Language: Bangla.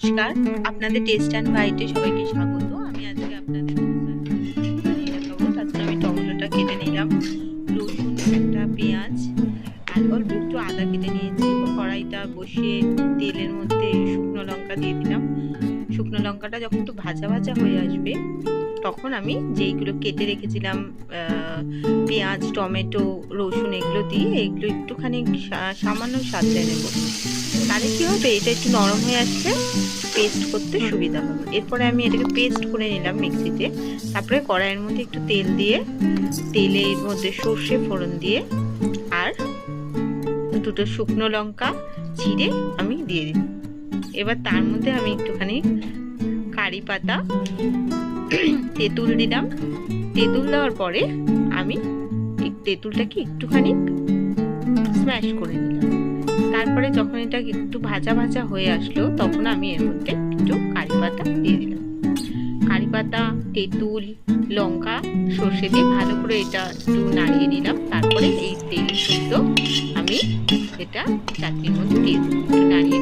নমস্কার, আপনাদের টেস্ট অ্যান্ড বাইটে সবাইকে স্বাগত। আমি আজকে আপনাদের বানিয়ে দেখাবো। তার জন্য আমি টমেটোটা কেটে নিলাম, রসুন, একটা পেঁয়াজ আর অল্প একটু আদা কেটে নিয়েছি। কড়াইটা বসিয়ে তেলের মধ্যে শুকনো লঙ্কা দিয়ে দিলাম। শুকনো লঙ্কাটা যখন একটু ভাজা ভাজা হয়ে আসবে তখন আমি যেইগুলো কেটে রেখেছিলাম পেঁয়াজ, টমেটো, রসুন এগুলো দিয়ে এগুলো একটুখানি সামান্য সাজিয়ে নেব। তাহলে কি হবে, এটা একটু নরম হয়ে আসবে, পেস্ট করতে সুবিধা হবে। এরপরে আমি এটাকে পেস্ট করে নিলাম মিক্সিতে। তারপরে কড়াইয়ের মধ্যে একটু তেল দিয়ে, তেলের মধ্যে সর্ষে ফোড়ন দিয়ে আর দুটো শুকনো লঙ্কা ছিঁড়ে আমি দিয়ে দিই। এবার তার মধ্যে আমি একটুখানি কারি পাতা, তেঁতুল দিলাম। তেঁতুল দেওয়ার পরে আমি তেঁতুলটাকে একটুখানি স্ম্যাশ করে নিলাম। তারপরে যখন এটা একটু ভাজা ভাজা হয়ে আসলো তখন আমি এর মধ্যে একটু কারি পাতা দিয়ে দিলাম। কারি পাতা, তেঁতুল, লঙ্কা, সর্ষে দিয়ে ভালো করে এটা একটু নাড়িয়ে নিলাম। তারপরে এই তেল শুদ্ধ আমি এটা চাটনির মধ্যে দিয়ে দিলাম। একটু নাড়িয়ে